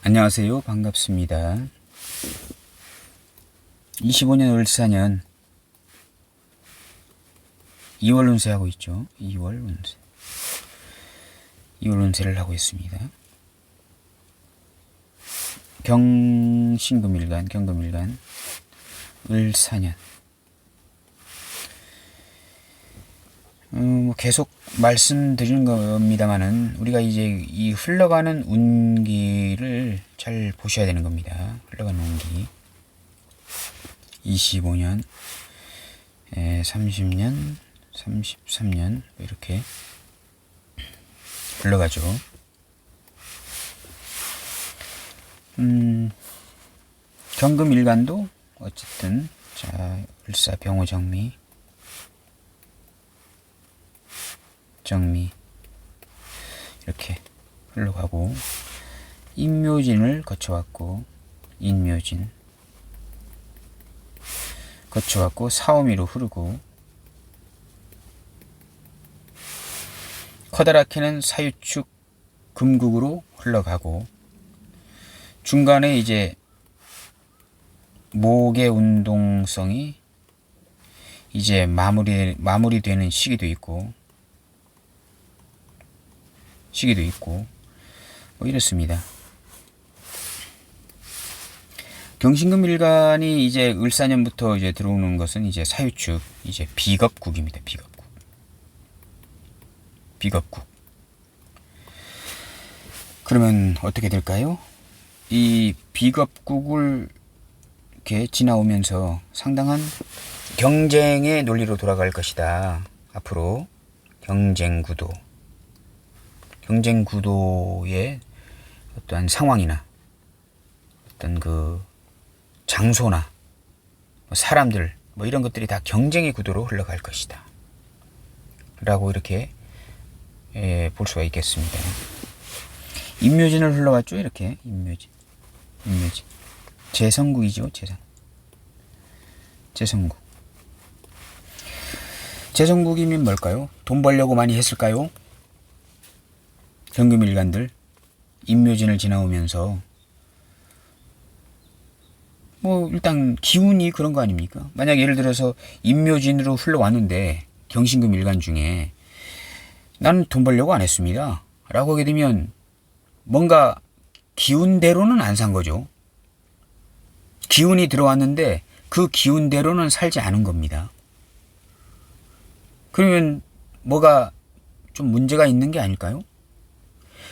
안녕하세요. 반갑습니다. 25년 을사년 2월 운세 하고 있죠. 2월 운세. 2월 운세를 하고 있습니다. 경신금일간, 을사년. 계속 말씀드리는 겁니다만은 우리가 이제 이 흘러가는 운기를 잘 보셔야 되는 겁니다. 흘러가는 운기. 25년, 30년, 33년 이렇게 흘러가죠. 경금일간도 어쨌든 자 을사 병호 정미 이렇게 흘러가고 인묘진을 거쳐왔고 인묘진 거쳐왔고 사오미로 흐르고 커다랗게는 사유축 금국으로 흘러가고 중간에 이제 목의 운동성이 이제 마무리되는 시기도 있고 뭐 이렇습니다. 경신금일간이 이제 을사년부터 이제 들어오는 것은 이제 사유축 이제 비겁국입니다. 비겁국. 그러면 어떻게 될까요? 이 비겁국을 이렇게 지나오면서 상당한 경쟁의 논리로 돌아갈 것이다. 앞으로 경쟁 구도의 어떠한 상황이나 어떤 그 장소나 사람들 뭐 이런 것들이 다 경쟁의 구도로 흘러갈 것이다. 라고 이렇게 볼 수가 있겠습니다. 인묘진을 흘러갔죠. 이렇게 인묘진. 재성국이죠. 재성국이면 뭘까요? 돈 벌려고 많이 했을까요? 경금일간들 인묘진을 지나오면서 뭐 일단 기운이 그런 거 아닙니까? 만약 예를 들어서 인묘진으로 흘러왔는데 경신금일간 중에 나는 돈 벌려고 안 했습니다 라고 하게 되면 뭔가 기운대로는 안 산 거죠. 기운이 들어왔는데 그 기운대로는 살지 않은 겁니다. 그러면 뭐가 좀 문제가 있는 게 아닐까요?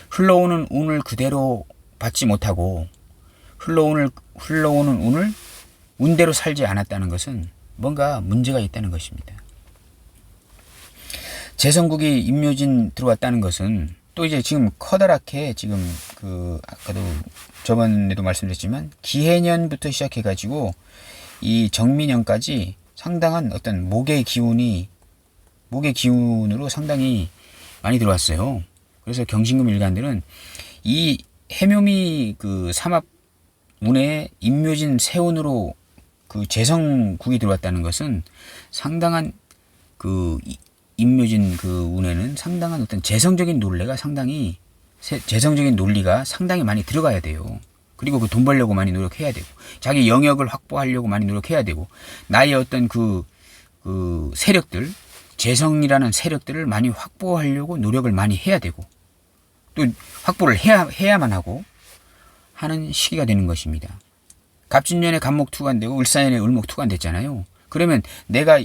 흘러오는 운을 그대로 받지 못하고 흘러오는 운을 운대로 살지 않았다는 것은 뭔가 문제가 있다는 것입니다. 재성국이 인묘진 들어왔다는 것은 또 이제 지금 커다랗게 지금 그 아까도 저번에도 말씀드렸지만 기해년부터 시작해가지고 이 정민년까지 상당한 어떤 목의 기운으로 상당히 많이 들어왔어요. 그래서 경신금 일간들은 이 해묘미 그 삼합 운에 인묘진 세운으로 그 재성국이 들어왔다는 것은 상당한 그 인묘진 그 운에는 상당한 어떤 재성적인 논리가 상당히 많이 들어가야 돼요. 그리고 그 돈 벌려고 많이 노력해야 되고 자기 영역을 확보하려고 많이 노력해야 되고 나의 어떤 그 세력들 재성이라는 세력들을 많이 확보하려고 노력을 많이 해야 되고 또 확보를 해야만 하고 하는 시기가 되는 것입니다. 갑진년에 갑목 투관되고 을사년에 을목 투관됐잖아요. 그러면 내가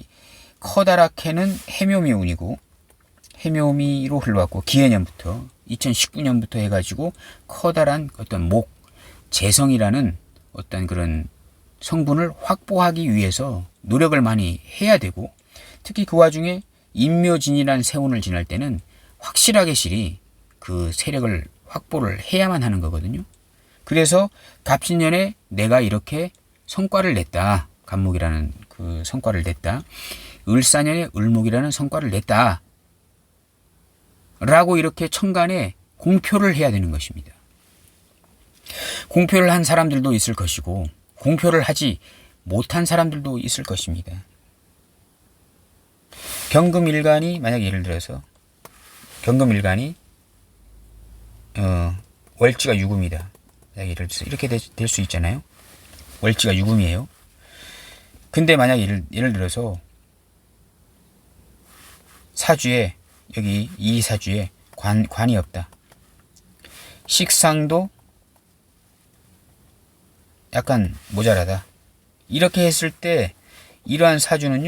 커다랗게는 해묘미 운이고 해묘미로 흘러왔고 기해년부터 2019년부터 해가지고 커다란 어떤 목 재성이라는 어떤 그런 성분을 확보하기 위해서 노력을 많이 해야 되고 특히 그 와중에 인묘진이라는 세운을 지날 때는 확실하게 그 세력을 확보를 해야만 하는 거거든요. 그래서 갑진년에 내가 이렇게 성과를 냈다. 갑목이라는 그 성과를 냈다. 을사년에 을목이라는 성과를 냈다. 라고 이렇게 천간에 공표를 해야 되는 것입니다. 공표를 한 사람들도 있을 것이고 공표를 하지 못한 사람들도 있을 것입니다. 경금일간이 만약 예를 들어서 경금일간이 월지가 유금이다. 예를 들어서 이렇게 될 수 있잖아요. 월지가 유금이에요. 근데 만약 예를 들어서 사주에 여기 이 사주에 관이 없다. 식상도 약간 모자라다. 이렇게 했을 때 이러한 사주는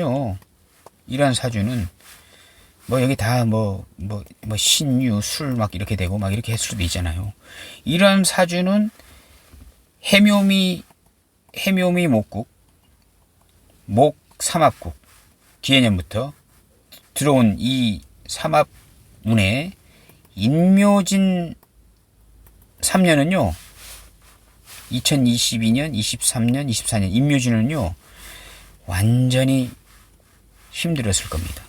뭐 여기 다 뭐 신유 술 막 이렇게 되고 막 이렇게 했을 수도 있잖아요. 이런 사주는 해묘미 목국 목 삼합국 기해년부터 들어온 이 삼합운에 인묘진 3년은요 2022년 23년 24년 인묘진은요 완전히 힘들었을 겁니다.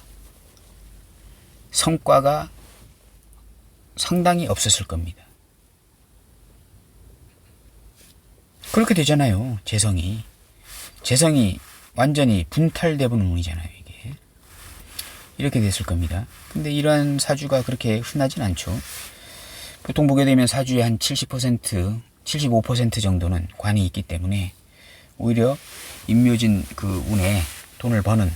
성과가 상당히 없었을 겁니다. 그렇게 되잖아요. 재성이 완전히 분탈되는 운이잖아요. 이게 이렇게 됐을 겁니다. 근데 이러한 사주가 그렇게 흔하진 않죠. 보통 보게 되면 사주의 한 70%, 75% 정도는 관이 있기 때문에 오히려 인묘진 그 운에 돈을 버는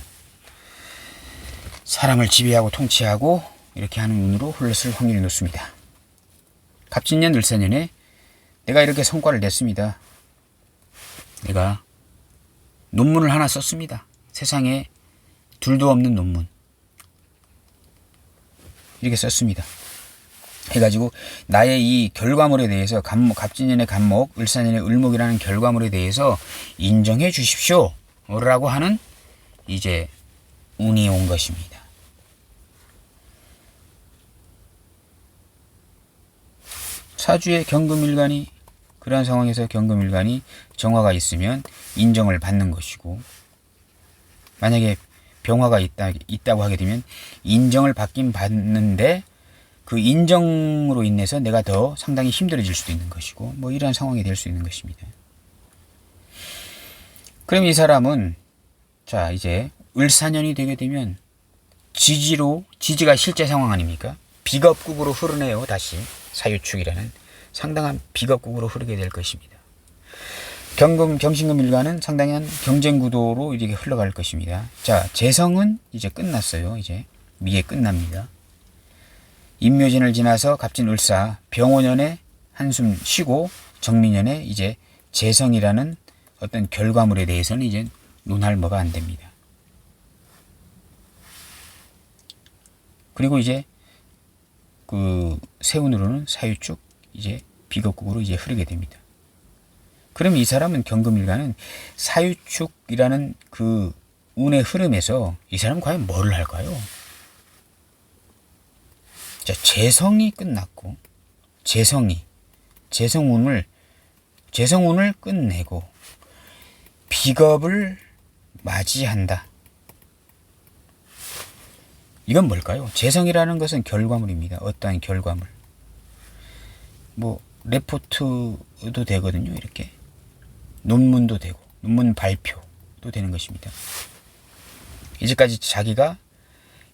사람을 지배하고 통치하고 이렇게 하는 운으로 흘렀을 확률이 높습니다. 갑진년 을사년에 내가 이렇게 성과를 냈습니다. 내가 논문을 하나 썼습니다. 세상에 둘도 없는 논문. 이렇게 썼습니다. 해가지고 나의 이 결과물에 대해서 갑진년의 갑목, 을사년의 을목이라는 결과물에 대해서 인정해 주십시오. 라고 하는 이제 운이 온 것입니다. 사주의 경금일간이 그러한 상황에서 경금일간이 정화가 있으면 인정을 받는 것이고 만약에 병화가 있다고 하게 되면 인정을 받긴 받는데 그 인정으로 인해서 내가 더 상당히 힘들어질 수도 있는 것이고 뭐 이러한 상황이 될 수 있는 것입니다. 그럼 이 사람은 자 이제 을사년이 되게 되면 지지가 실제 상황 아닙니까? 비겁국으로 흐르네요. 다시 사유축이라는 상당한 비겁국으로 흐르게 될 것입니다. 경신금 일간은 상당한 경쟁 구도로 이렇게 흘러갈 것입니다. 자, 재성은 이제 끝났어요. 이제 미에 끝납니다. 인묘진을 지나서 갑진 을사 병오년에 한숨 쉬고 정미년에 이제 재성이라는 어떤 결과물에 대해서는 이제 논할 뭐가 안 됩니다. 그리고 이제 그 세운으로는 사유축 이제 비겁국으로 이제 흐르게 됩니다. 그럼 이 사람은 경금일간은 사유축이라는 그 운의 흐름에서 이 사람은 과연 뭐를 할까요? 자, 재성이 끝났고 재성운을 끝내고 비겁을 맞이한다. 이건 뭘까요? 재성이라는 것은 결과물입니다. 어떠한 결과물. 뭐 레포트도 되거든요. 이렇게 논문도 되고 논문 발표도 되는 것입니다. 이제까지 자기가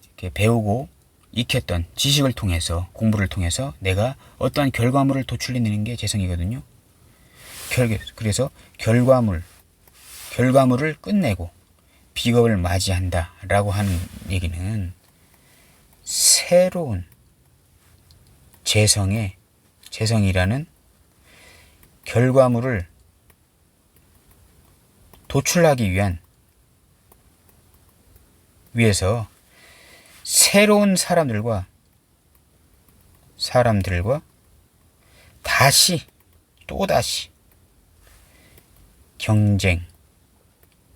이렇게 배우고 익혔던 지식을 통해서 공부를 통해서 내가 어떠한 결과물을 도출해내는 게 재성이거든요. 그래서 결과물을 끝내고 비겁을 맞이한다라고 하는 얘기는 새로운 재성이라는 결과물을 도출하기 위해서 새로운 사람들과 또다시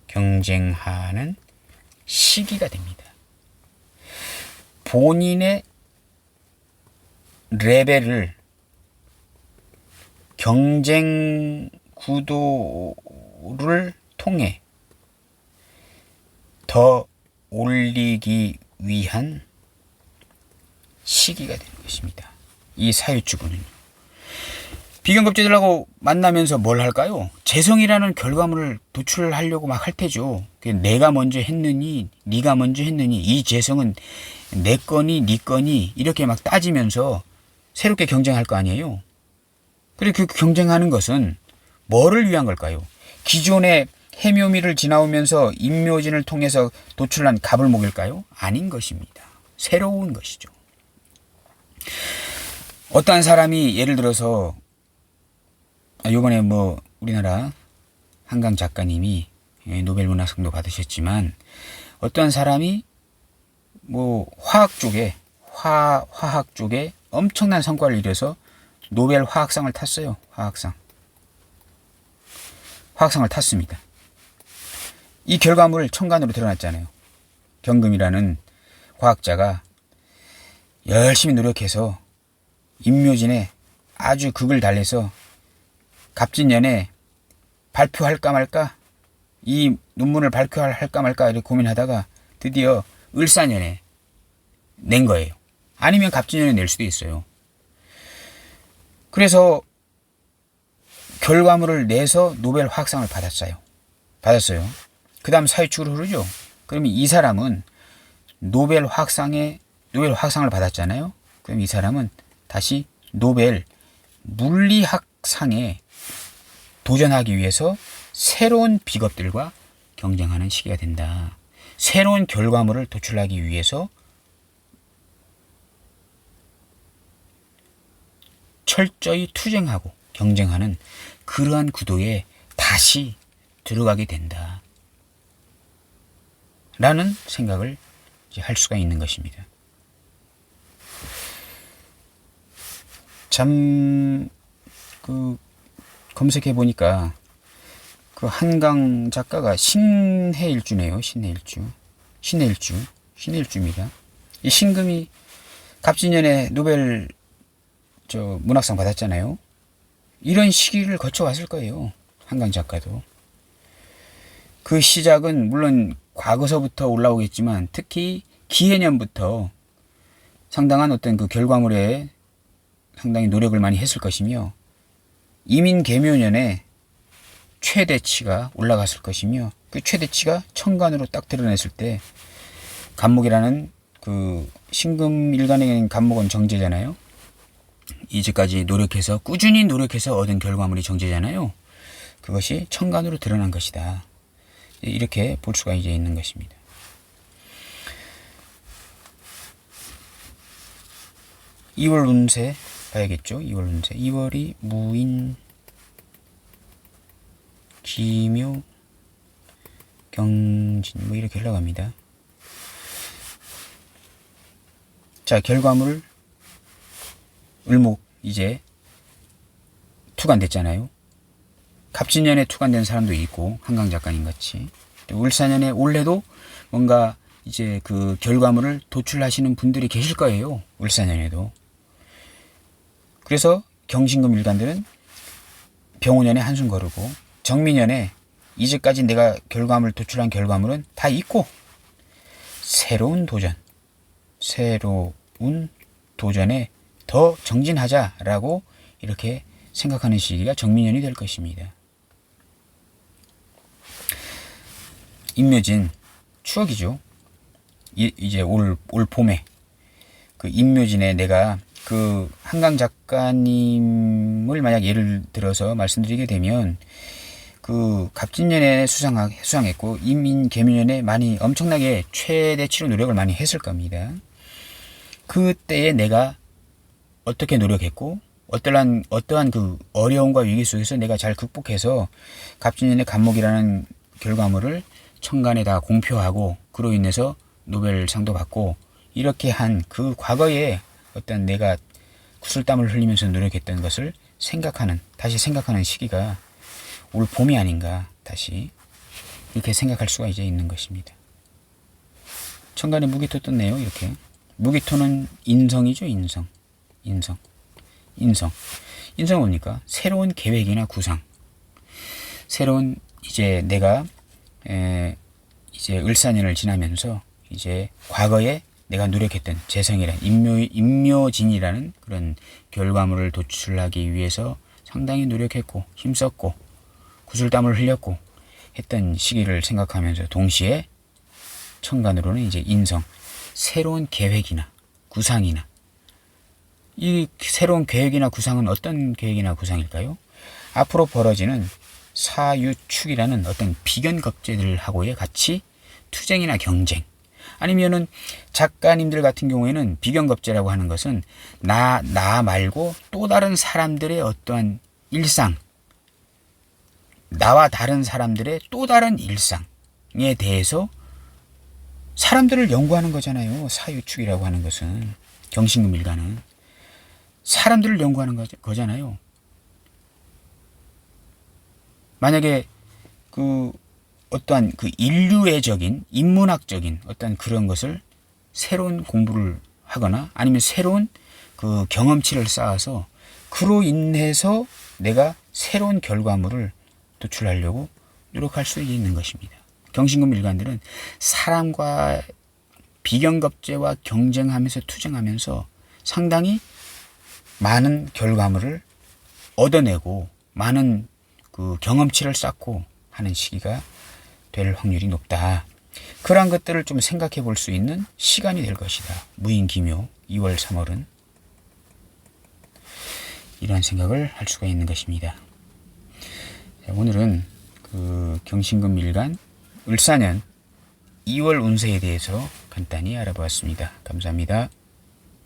경쟁하는 시기가 됩니다. 본인의 레벨을 경쟁 구도를 통해 더 올리기 위한 시기가 되는 것입니다. 이 사유축은요. 비견급제들하고 만나면서 뭘 할까요? 재성이라는 결과물을 도출하려고 막 할 테죠. 내가 먼저 했느니 네가 먼저 했느니 이 재성은 내 거니 네 거니 이렇게 막 따지면서 새롭게 경쟁할 거 아니에요. 그리고 그 경쟁하는 것은 뭐를 위한 걸까요? 기존의 해묘미를 지나오면서 임묘진을 통해서 도출한 갑을목일까요? 아닌 것입니다. 새로운 것이죠. 어떠한 사람이 예를 들어서 요번에 뭐 우리나라 한강 작가님이 노벨 문학상도 받으셨지만 어떠한 사람이 뭐 화학 쪽에 엄청난 성과를 이뤄서 노벨 화학상을 탔어요. 화학상을 탔습니다. 이 결과물을 천간으로 드러났잖아요. 경금이라는 과학자가 열심히 노력해서 임묘진에 아주 극을 달래서 갑진년에 발표할까 말까, 이 논문을 발표할까 말까 이렇게 고민하다가 드디어 을사년에 낸 거예요. 아니면 갑진년에 낼 수도 있어요. 그래서 결과물을 내서 노벨 화학상을 받았어요. 그 다음 사회축으로 흐르죠. 그러면 이 사람은 노벨 화학상을 받았잖아요. 그럼 이 사람은 다시 노벨 물리학상에 도전하기 위해서 새로운 비겁들과 경쟁하는 시기가 된다. 새로운 결과물을 도출하기 위해서 철저히 투쟁하고 경쟁하는 그러한 구도에 다시 들어가게 된다. 라는 생각을 할 수가 있는 것입니다. 참, 검색해 보니까 그 한강 작가가 신해일주네요. 신해일주입니다. 이 신금이 갑진년에 노벨 문학상 받았잖아요. 이런 시기를 거쳐왔을 거예요. 한강 작가도. 그 시작은 물론 과거서부터 올라오겠지만 특히 기해년부터 상당한 어떤 그 결과물에 상당히 노력을 많이 했을 것이며 이민개묘년에 최대치가 올라갔을 것이며 그 최대치가 천간으로 딱 드러냈을 때 간목이라는 그 신금일간의 간목은 정제잖아요. 이제까지 꾸준히 노력해서 얻은 결과물이 정제잖아요. 그것이 천간으로 드러난 것이다. 이렇게 볼 수가 이제 있는 것입니다. (2월) 운세 봐야겠죠. 2월 운세. 2월이 무인, 기묘, 경진 뭐 이렇게 흘러갑니다. 자, 결과물 을목 이제 투간됐잖아요. 갑진년에 투간된 사람도 있고 한강 작가님 같이 을사년에 올해도 뭔가 이제 그 결과물을 도출하시는 분들이 계실 거예요. 을사년에도. 그래서 경신금 일간들은 병오년에 한숨 거르고 정미년에 이제까지 내가 도출한 결과물은 다 있고 새로운 도전에 더 정진하자라고 이렇게 생각하는 시기가 정미년이 될 것입니다. 임묘진 추억이죠. 이제 올 봄에 그 임묘진에 내가 그 한강 작가님을 만약 예를 들어서 말씀드리게 되면 그 갑진년에 수상했고 임인개묘년에 많이 엄청나게 최대치로 노력을 많이 했을 겁니다. 그때에 내가 어떻게 노력했고 어떠한 그 어려움과 위기 속에서 내가 잘 극복해서 갑진년의 간목이라는 결과물을 천간에다 공표하고 그로 인해서 노벨상도 받고 이렇게 한 그 과거에 어떤 내가 구슬땀을 흘리면서 노력했던 것을 다시 생각하는 시기가 올 봄이 아닌가 다시 이렇게 생각할 수가 이제 있는 것입니다. 천간에 무기토 떴네요. 이렇게 무기토는 인성이죠. 인성 뭡니까? 새로운 계획이나 구상, 새로운 이제 내가 이제 을사년을 지나면서 이제 과거에 내가 노력했던 재성이란 임묘진이라는 그런 결과물을 도출하기 위해서 상당히 노력했고 힘썼고 구슬땀을 흘렸고 했던 시기를 생각하면서 동시에 천간으로는 이제 인성, 새로운 계획이나 구상이나 이 새로운 계획이나 구상은 어떤 계획이나 구상일까요? 앞으로 벌어지는 사유축이라는 어떤 비견겁제들하고의 같이 투쟁이나 경쟁, 아니면은 작가님들 같은 경우에는 비견겁제라고 하는 것은 나 말고 또 다른 사람들의 어떠한 일상, 나와 다른 사람들의 또 다른 일상에 대해서 사람들을 연구하는 거잖아요. 사유축이라고 하는 것은, 경신금 일가는 사람들을 연구하는 거잖아요. 만약에 그 어떠한 그 인류애적인 인문학적인 어떤 그런 것을 새로운 공부를 하거나 아니면 새로운 그 경험치를 쌓아서 그로 인해서 내가 새로운 결과물을 도출하려고 노력할 수 있는 것입니다. 경신금 일관들은 사람과 비견겁제와 경쟁하면서 투쟁하면서 상당히 많은 결과물을 얻어내고 많은 그 경험치를 쌓고 하는 시기가 될 확률이 높다. 그러한 것들을 좀 생각해 볼 수 있는 시간이 될 것이다. 무인기묘 2월 3월은 이러한 생각을 할 수가 있는 것입니다. 자, 오늘은 그 경신금 일간 을사년 2월 운세에 대해서 간단히 알아보았습니다. 감사합니다.